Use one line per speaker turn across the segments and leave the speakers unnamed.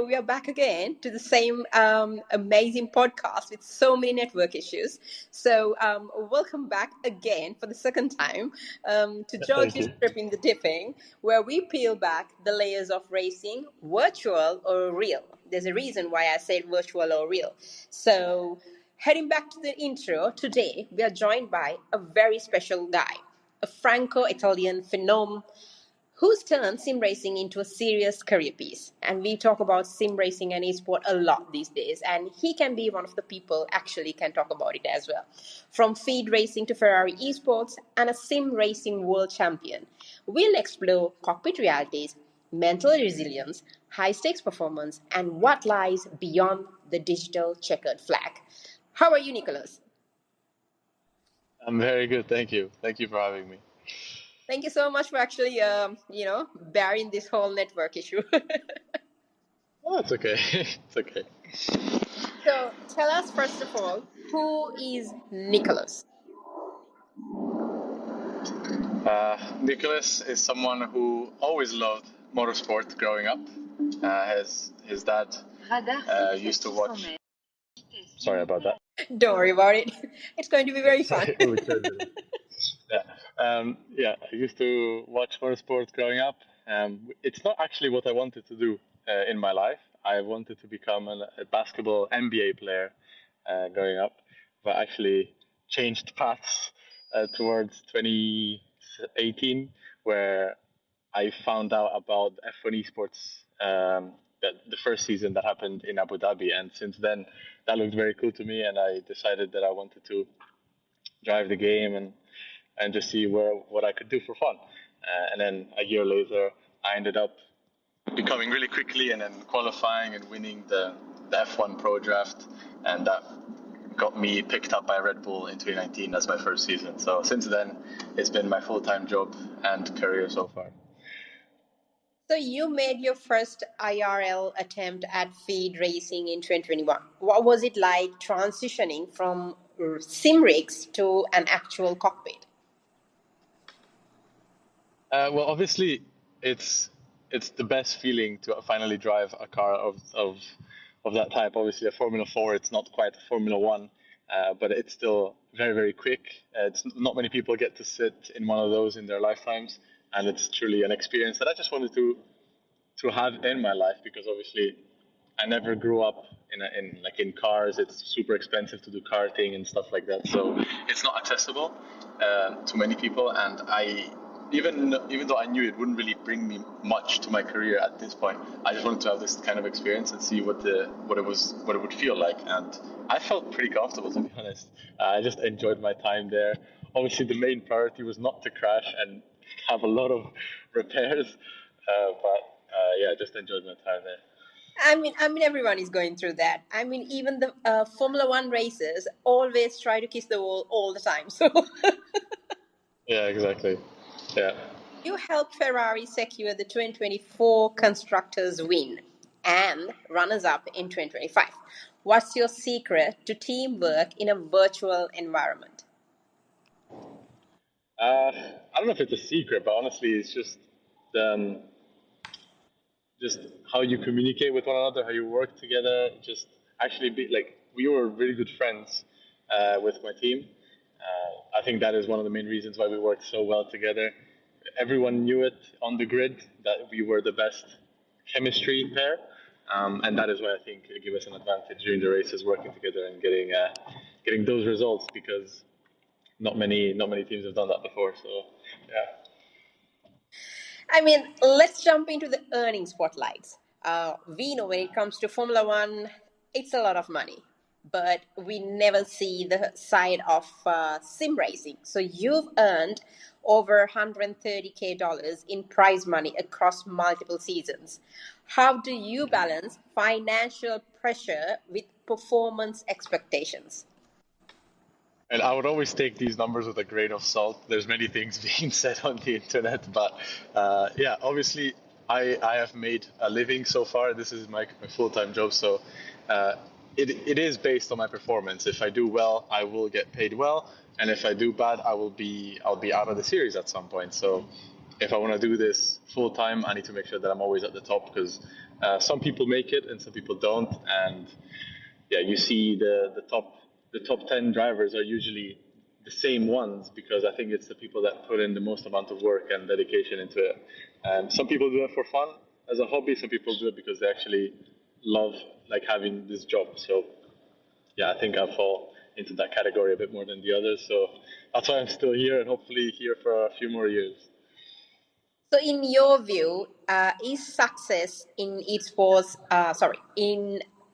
we are back again to the same amazing podcast with so many network issues. So welcome back again for the second time to George's Trip in the Dipping, where we peel back the layers of racing, virtual or real. There's a reason why I said virtual or real. So heading back to the intro, today we are joined by a very special guy, a Franco-Italian phenom who's turned sim racing into a serious career piece. And we talk about sim racing and esport a lot these days, and he can be one of the people actually can talk about it as well. From feed racing to Ferrari Esports and a sim racing world champion, we'll explore cockpit realities, mental resilience, high stakes performance, and what lies beyond the digital checkered flag. How are you, Nicholas?
I'm very good, thank you. Thank you for having me.
Thank you so much for actually, bearing this whole network issue.
Oh, it's okay. It's okay.
So tell us, first of all, who is Nicholas?
Nicholas is someone who always loved motorsport growing up. His dad used to watch. Sorry about that.
Don't worry about it. It's going to be very fun.
I used to watch motorsport growing up. It's not actually what I wanted to do in my life. I wanted to become a basketball NBA player growing up, but actually changed paths towards 2018, where I found out about F1 Esports, the first season that happened in Abu Dhabi, and since then that looked very cool to me, and I decided that I wanted to drive the game and just see what I could do for fun. And then a year later, I ended up becoming really quickly and then qualifying and winning the F1 Pro Draft, and that got me picked up by Red Bull in 2019 as my first season. So since then, it's been my full-time job and career so far.
So you made your first IRL attempt at feed racing in 2021. What was it like transitioning from sim rigs to an actual cockpit?
Well, obviously, it's the best feeling to finally drive a car of that type. Obviously, a Formula 4, it's not quite a Formula 1, but it's still very, very quick. It's not many people get to sit in one of those in their lifetimes, and it's truly an experience that I just wanted to have in my life, because obviously I never grew up in cars. It's super expensive to do karting and stuff like that, so it's not accessible to many people. And I even though I knew it wouldn't really bring me much to my career at this point, I just wanted to have this kind of experience and see what it would feel like. And I felt pretty comfortable, to be honest. I just enjoyed my time there. Obviously, the main priority was not to crash and have a lot of repairs, but just enjoyed my time there.
I mean, everyone is going through that. I mean, even the Formula One racers always try to kiss the wall all the time. So.
Yeah, exactly. Yeah.
You helped Ferrari secure the 2024 Constructors win and runners-up in 2025. What's your secret to teamwork in a virtual environment?
I don't know if it's a secret, but honestly, it's just how you communicate with one another, how you work together. Just actually we were really good friends with my team. I think that is one of the main reasons why we worked so well together. Everyone knew it on the grid that we were the best chemistry pair, and that is why I think it gave us an advantage during the races, working together and getting those results, because not many teams have done that before. So yeah.
I mean, let's jump into the earning spotlights. We know when it comes to Formula One, it's a lot of money, but we never see the side of sim racing. So you've earned over $130K in prize money across multiple seasons. How do you balance financial pressure with performance expectations?
And I would always take these numbers with a grain of salt. There's many things being said on the internet, but obviously I have made a living so far. This is my full-time job, so it is based on my performance. If I do well, I will get paid well, and if I do bad, I'll be out of the series at some point. So if I want to do this full time, I need to make sure that I'm always at the top, because Some people make it and some people don't, and yeah, you see the top 10 drivers are usually the same ones because I think it's the people that put in the most amount of work and dedication into it. And some people do it for fun as a hobby. Some people do it because they actually love like having this job. So yeah, I think I fall into that category a bit more than the others. So that's why I'm still here and hopefully here for a few more years.
So, in your view, is success in esports?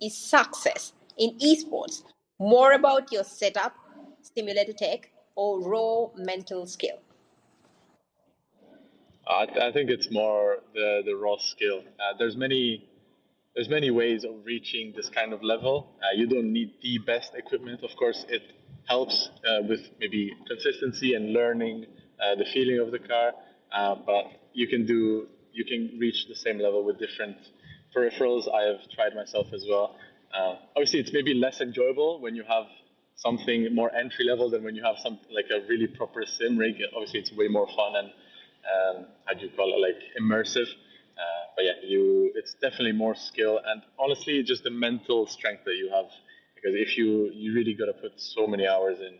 Is success in esports more about your setup, simulator tech, or raw mental skill?
I think it's more the raw skill. There's many ways of reaching this kind of level. You don't need the best equipment. Of course, it helps with maybe consistency and learning the feeling of the car. But you can reach the same level with different peripherals. I have tried myself as well. Obviously, it's maybe less enjoyable when you have something more entry level than when you have something like a really proper sim rig. Obviously, it's way more fun and how do you call it, like immersive. But yeah, it's definitely more skill and honestly just the mental strength that you have, because if you really got to put so many hours in,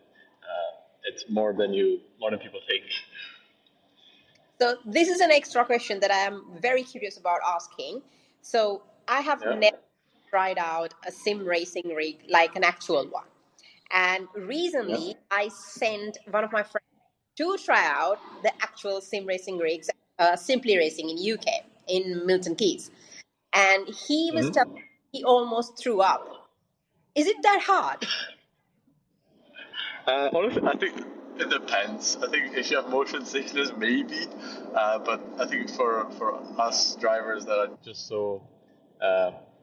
it's more than people think.
So, this is an extra question that I am very curious about asking. So, I have
Yeah.
never tried out a sim racing rig like an actual one. And recently,
Yeah.
I sent one of my friends to try out the actual sim racing rigs, Simply Racing in UK, in Milton Keynes. And he was telling
Mm-hmm.
me he almost threw up. Is it that hard?
Honestly, I think it depends. I think if you have motion sickness, maybe. But I think for us drivers that are just so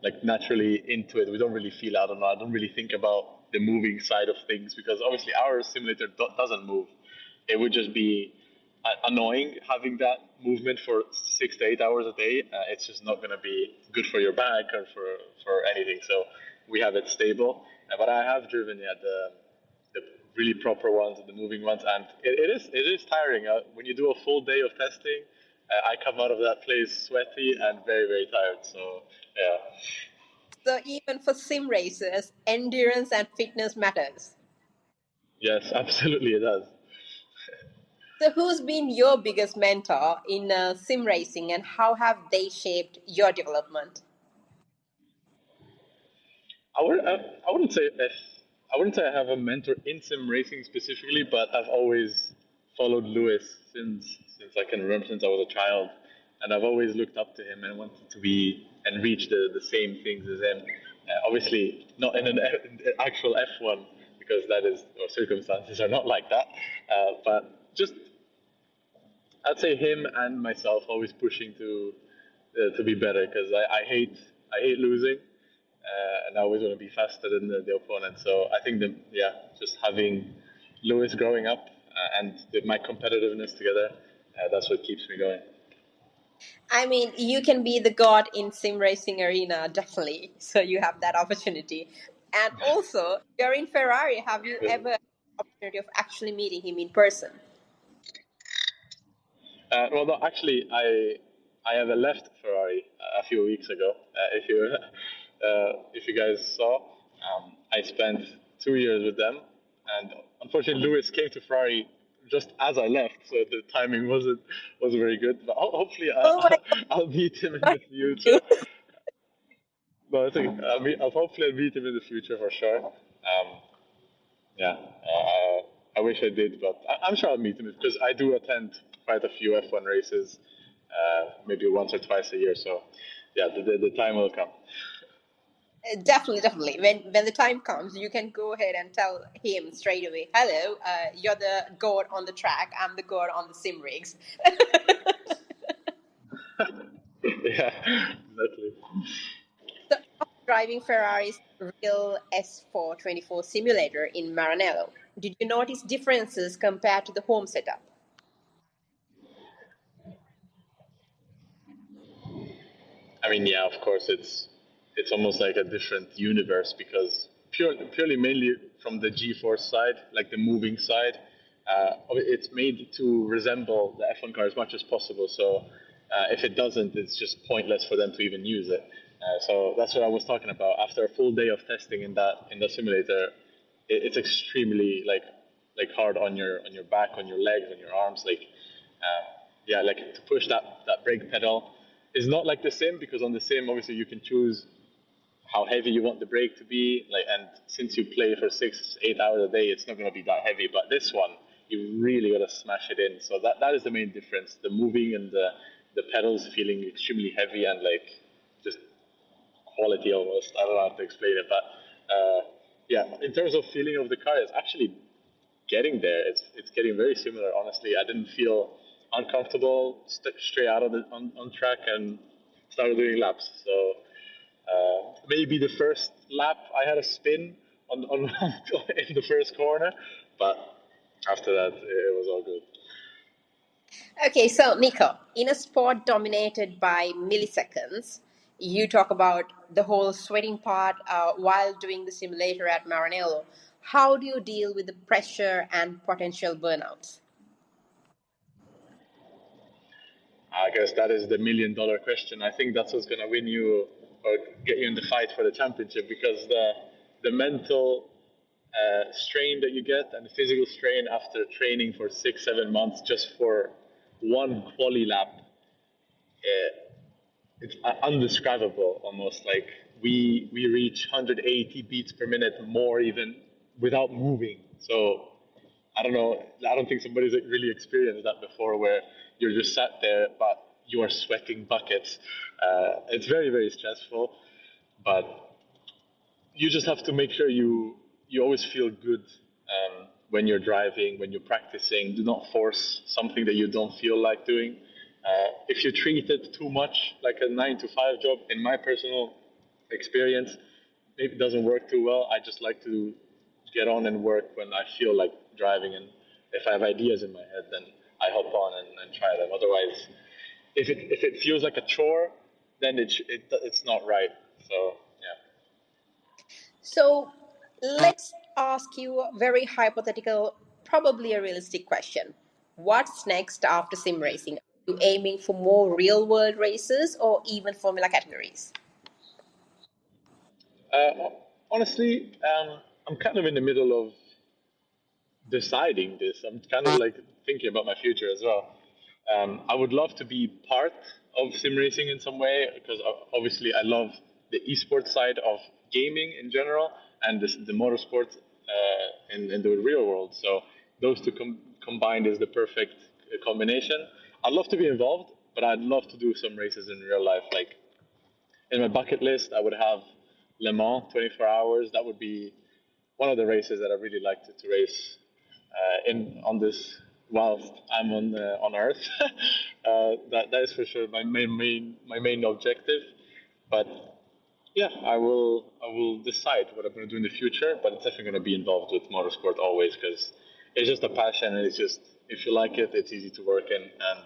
like naturally into it, we don't really feel. I don't know. I don't really think about the moving side of things because obviously our simulator doesn't move. It would just be annoying having that movement for 6 to 8 hours a day. It's just not going to be good for your back or for anything. So we have it stable. But I have driven the really proper ones, the moving ones, and it is tiring. When you do a full day of testing, I come out of that place sweaty and very very tired. So yeah.
So even for sim racers, endurance and fitness matters.
Yes, absolutely it does.
So who's been your biggest mentor in sim racing and how have they shaped your development?
I wouldn't say if I wouldn't say I have a mentor in sim racing specifically, but I've always followed Lewis since I can remember, since I was a child, and I've always looked up to him and wanted to be and reach the same things as him. Obviously, not in an actual F1 because that is circumstances are not like that. But just I'd say him and myself always pushing to be better because I hate losing, and I always want to be faster than the opponent. So I think that yeah, just having Lewis growing up and my competitiveness together, that's what keeps me going.
I mean, you can be the god in sim racing arena, definitely. So you have that opportunity. And also, you're in Ferrari. Have you ever had the opportunity of actually meeting him in person?
Well, no, actually, I have left Ferrari a few weeks ago. If you guys saw, I spent 2 years with them, and unfortunately, Lewis came to Ferrari just as I left, so the timing wasn't very good. But hopefully,
Oh my
I'll meet him in
God.
the future. No, I think hopefully I'll meet him in the future for sure. Yeah, I wish I did, but I'm sure I'll meet him because I do attend quite a few F1 races, maybe once or twice a year. So, yeah, the time will come.
Definitely, definitely. When the time comes, you can go ahead and tell him straight away, "Hello, you're the god on the track. I'm the god on the sim rigs."
Yeah, exactly.
So, after driving Ferrari's real S4 24 simulator in Maranello, did you notice differences compared to the home setup?
I mean, yeah, of course, it's almost like a different universe because purely mainly from the G-force side, like the moving side, it's made to resemble the F1 car as much as possible. So If it doesn't, it's just pointless for them to even use it. So that's what I was talking about. After a full day of testing in the simulator, it's extremely like hard on your back, on your legs, on your arms. Yeah, like to push that brake pedal is not like the sim, because on the sim obviously you can choose how heavy you want the brake to be. And since you play for 6-8 hours a day, it's not going to be that heavy. But this one, you really got to smash it in. So that is the main difference. The moving and the pedals feeling extremely heavy and just quality almost. I don't know how to explain it, but yeah, in terms of feeling of the car, it's actually getting there. It's getting very similar. Honestly, I didn't feel uncomfortable straight out of on track and started doing laps. So maybe the first lap I had a spin on in the first corner, but after that it was all good.
Okay, so Nico, in a sport dominated by milliseconds, you talk about the whole sweating part while doing the simulator at Maranello. How do you deal with the pressure and potential burnouts?
I guess that is the $1 million question. I think that's what's going to win you or get you in the fight for the championship, because the mental strain that you get and the physical strain after training for 6-7 months just for one quali lap, it's undescribable almost. Like we reach 180 beats per minute more even without moving. So I don't know. I don't think somebody's really experienced that before, where you're just sat there, but you are sweating buckets. It's very, very stressful, but you just have to make sure you always feel good when you're driving, when you're practicing. Do not force something that you don't feel like doing. If you treat it too much like a 9 to 5 job, in my personal experience, maybe it doesn't work too well. I just like to get on and work when I feel like driving, and if I have ideas in my head, then I hop on and try them. Otherwise, if it feels like a chore, then it's not right. So yeah.
So let's ask you a very hypothetical, probably a realistic question. What's next after sim racing? Are you aiming for more real world races or even Formula categories?
Honestly, I'm kind of in the middle of deciding this. I'm kind of like thinking about my future as well. I would love to be part of sim racing in some way, because obviously I love the esports side of gaming in general and the motorsport in the real world. So those two combined is the perfect combination. I'd love to be involved, but I'd love to do some races in real life. Like in my bucket list, I would have Le Mans 24 hours. That would be one of the races that I really like to race in on this whilst I'm on Earth. That is for sure my main objective. But yeah, I will decide what I'm going to do in the future. But it's definitely going to be involved with motorsport always, because it's just a passion, and it's just, if you like it, it's easy to work in. And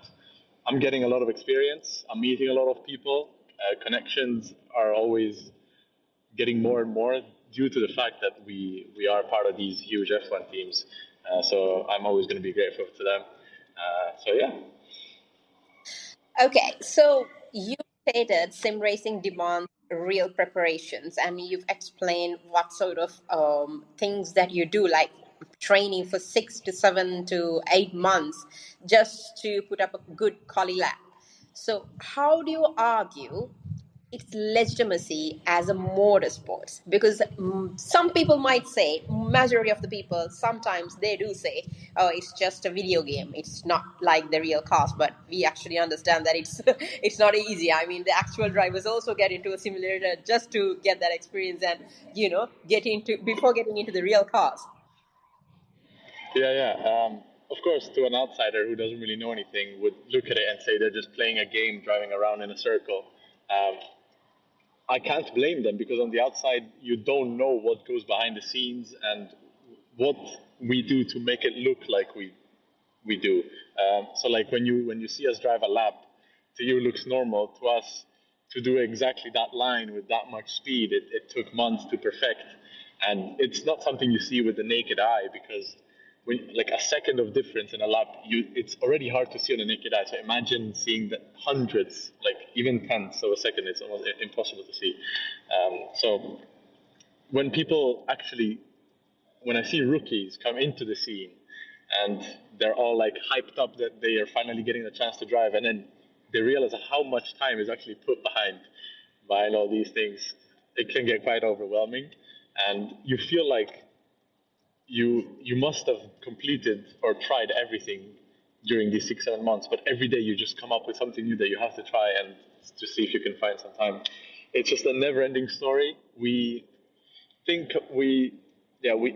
I'm getting a lot of experience. I'm meeting a lot of people. Connections are always getting more and more due to the fact that we are part of these huge F1 teams. So I'm always going to be grateful to them. So yeah.
Okay, so you stated sim racing demands real preparations, and you've explained what sort of things that you do, like training for 6 to 7 to 8 months just to put up a good quali lap. So, how do you argue its legitimacy as a motorsport? Because some people might say, majority of the people, sometimes they do say, oh, it's just a video game, it's not like the real cars. But we actually understand that it's it's not easy. I mean, the actual drivers also get into a simulator just to get that experience and get into before getting into the real cars.
Yeah, yeah. Of course, to an outsider who doesn't really know anything, would look at it and say they're just playing a game, driving around in a circle. Um, I can't blame them, because on the outside you don't know what goes behind the scenes and what we do to make it look like we do. So like when you see us drive a lap, to you looks normal. To us, to do exactly that line with that much speed, it took months to perfect, and it's not something you see with the naked eye, because like a second of difference in a lap, it's already hard to see on the naked eye. So imagine seeing the hundreds, like even tenths of a second. It's almost impossible to see. So when people actually, when I see rookies come into the scene and they're all like hyped up that they are finally getting the chance to drive, and then they realize how much time is actually put behind all these things, it can get quite overwhelming, and you feel like you must have completed or tried everything during these 6-7 months, but every day you just come up with something new that you have to try and to see if you can find some time. It's just a never-ending story. We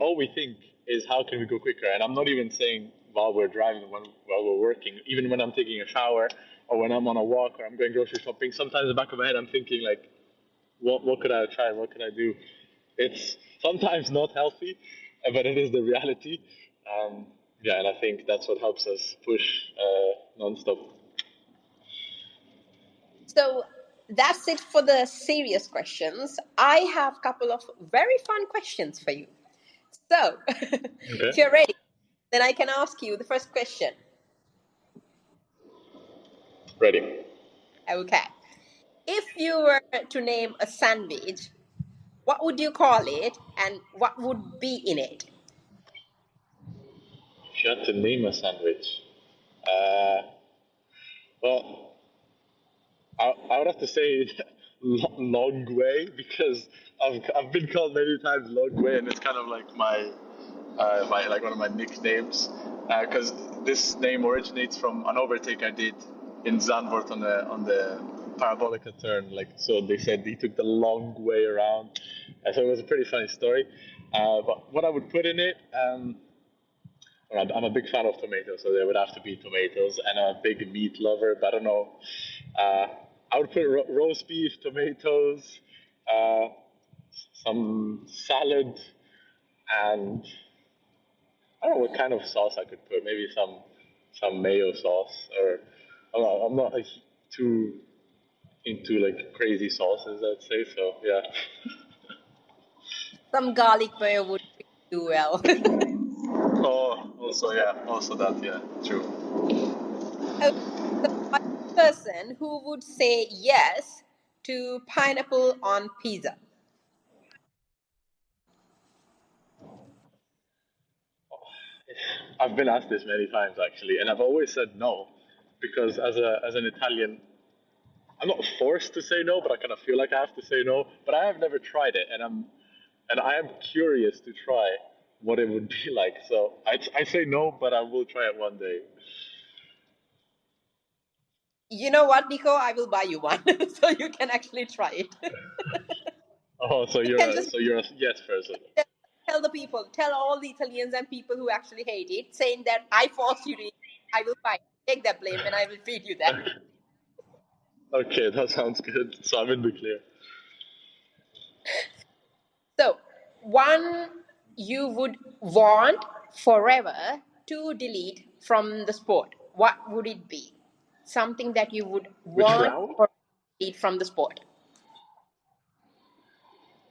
all we think is how can we go quicker, and I'm not even saying while we're driving, while we're working, even when I'm taking a shower or when I'm on a walk or I'm going grocery shopping. Sometimes in the back of my head I'm thinking like, what could I try? What could I do? It's sometimes not healthy, but it is the reality. And I think that's what helps us push nonstop.
So that's it for the serious questions. I have a couple of very fun questions for you. So, if you're ready, then I can ask you the first question.
Ready.
Okay. If you were to name a sandwich, what would you call it and what would be in it?
If you had to name a sandwich, well, I would have to say Longuet, because I've been called many times Longuet, and it's kind of like my like one of my nicknames, because this name originates from an overtake I did in Zandvoort on the parabolica turn. Like, so they said he took the long way around, so it was a pretty funny story. But what I would put in it, I'm a big fan of tomatoes, so there would have to be tomatoes, and I'm a big meat lover. But I don't know. I would put roast beef, tomatoes, uh, some salad, and I don't know what kind of sauce I could put. Maybe some mayo sauce, or I'm not like too into like crazy sauces, I'd say. So yeah.
Some garlic mayo would do well.
Oh, also that, yeah, true.
Okay, so I'm a person who would say yes to pineapple on pizza.
I've been asked this many times actually, and I've always said no, because as an Italian, I'm not forced to say no, but I kind of feel like I have to say no. But I have never tried it, and I am curious to try what it would be like. So I say no, but I will try it one day.
You know what, Nico? I will buy you one so you can actually try it.
Oh,
You can just
you're a yes person.
tell the people, tell all the Italians and people who actually hate it, saying that I forced you to eat. I will buy it. Take that blame and I will feed you that.
Okay, that sounds good. So I'm in the clear.
So, one you would want forever to delete from the sport. What would it be? Something that you would
Which
want
round?
to delete from the sport.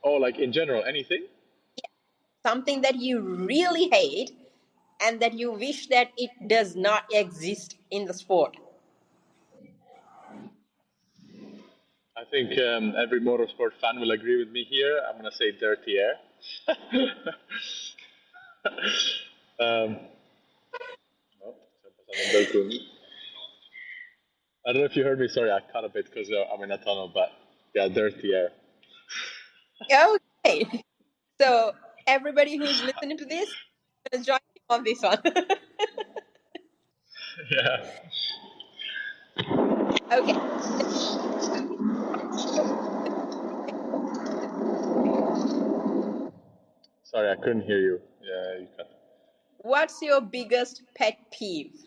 Oh, like in general, anything?
Something that you really hate and that you wish that it does not exist in the sport.
I think every motorsport fan will agree with me here. I'm gonna say dirty air. um, no, I don't know if you heard me. Sorry, I cut a bit because I'm in a tunnel. But yeah, dirty air.
Okay. So, everybody who's listening to this is join me on this one.
Yeah.
Okay.
Sorry, I couldn't hear you. Yeah, you cut.
What's your biggest pet peeve?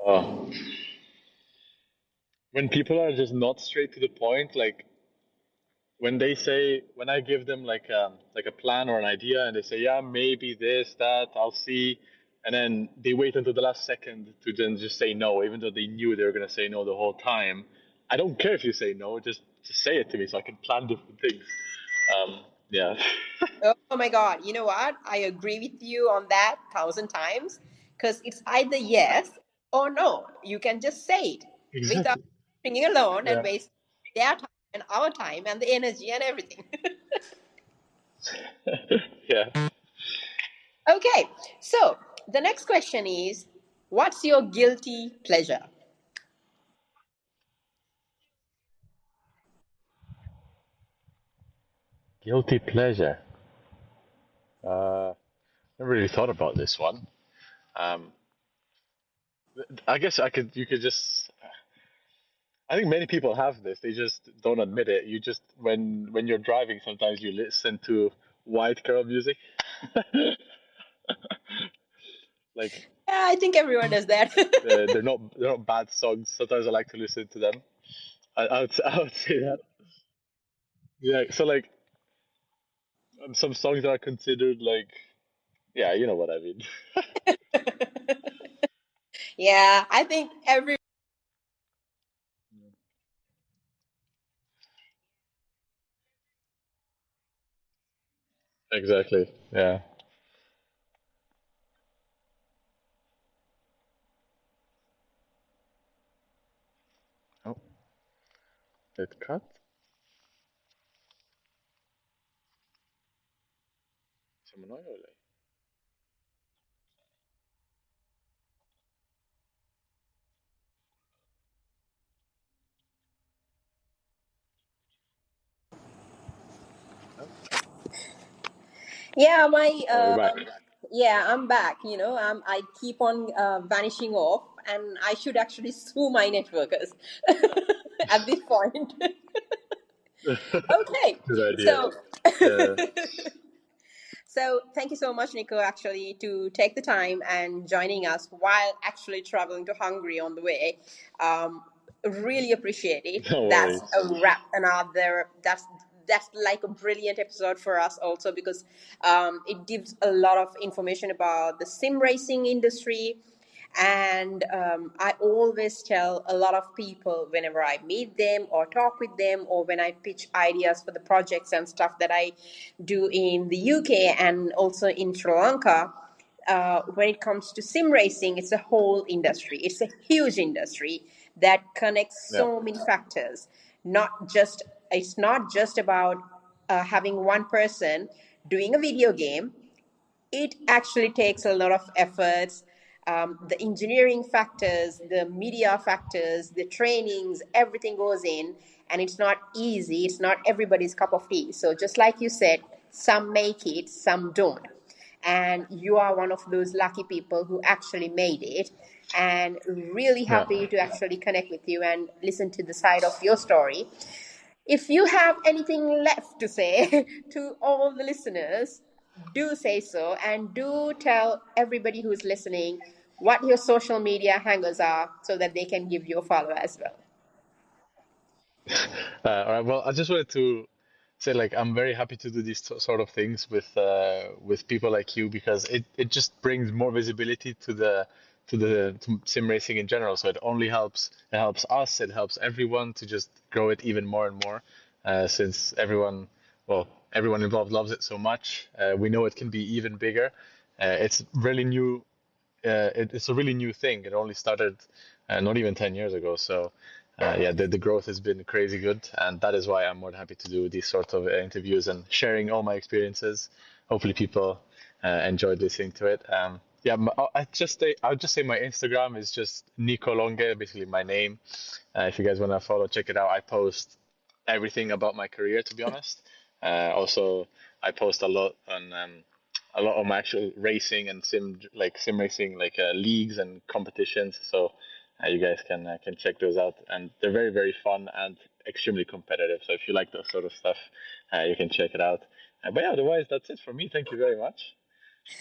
Oh, when people are just not straight to the point, like when I give them like a plan or an idea, and they say, yeah, maybe this, that, I'll see, and then they wait until the last second to then just say no, even though they knew they were gonna say no the whole time. I don't care if you say no, just say it to me so I can plan different things. Yeah.
Oh my God. You know what? I agree with you on that 1,000 times because it's either yes or no. You can just say it without
Exactly.
stringing alone and
Yeah.
waste their time and our time and the energy and everything.
Yeah.
Okay. So the next question is, what's your guilty pleasure?
Guilty pleasure. Never really thought about this one. Um, I guess I could. You could just. I think many people have this. They just don't admit it. You just when you're driving, sometimes you listen to white girl music. Like
Yeah, I think everyone does that.
they're not bad songs. Sometimes I like to listen to them. I would say that. Yeah. So like some songs are considered like yeah, you know what I mean.
Yeah, I think every.
Exactly. Yeah. Oh, it cut. Siamo noi o lei? Oh,
Yeah,
oh, you're back.
yeah, I'm back. I keep on vanishing off, and I should actually sue my networkers at this point. Okay,
Good idea.
so
Yeah.
so thank you so much, Nico, actually, to take the time and joining us while actually traveling to Hungary on the way. Really appreciate it.
No
That's
worries.
a wrap. Another that's like a brilliant episode for us also because it gives a lot of information about the sim racing industry. And I always tell a lot of people whenever I meet them or talk with them or when I pitch ideas for the projects and stuff that I do in the UK and also in Sri Lanka. When it comes to sim racing, it's a whole industry. It's a huge industry that connects
Yeah.
so many factors. Not just It's not just about having one person doing a video game. It actually takes a lot of efforts. The engineering factors, the media factors, the trainings, everything goes in, and it's not easy. It's not everybody's cup of tea. So, just like you said, some make it, some don't. And you are one of those lucky people who actually made it. And really
Yeah.
happy to actually connect with you and listen to the side of your story. If you have anything left to say to all the listeners, do say so and do tell everybody who's listening what your social media handles are so that they can give you a follow as well.
All right. Well, I just wanted to say, like, I'm very happy to do these sort of things with people like you because it just brings more visibility to sim racing in general. So it helps us, it helps everyone to just grow it even more and more. Since everyone involved loves it so much, we know it can be even bigger. It's really new it's a really new thing. It only started not even 10 years ago. So, yeah, the growth has been crazy good. And that is why I'm more than happy to do these sort of interviews and sharing all my experiences. Hopefully, people enjoyed listening to it. Yeah, I would just say my Instagram is just Nico Longuet, basically my name. If you guys want to follow, check it out. I post everything about my career, to be honest. Also, I post a lot of my actual racing and sim racing leagues and competitions. So you guys can check those out, and they're very very fun and extremely competitive. So if you like that sort of stuff, you can check it out. But yeah, otherwise that's it for me. Thank you very much.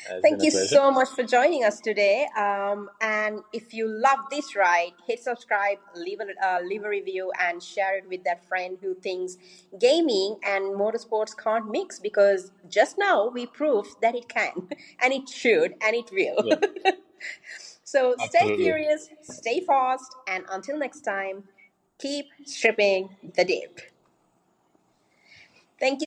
It's been
Thank
a
you
pleasure.
so much for joining us today. And if you love this ride, hit subscribe, leave a review, and share it with that friend who thinks gaming and motorsports can't mix because just now we proved that it can, and it should, and it will.
Yeah,
So stay
absolutely.
curious, stay fast, and until next time, keep stripping the dip. Thank you.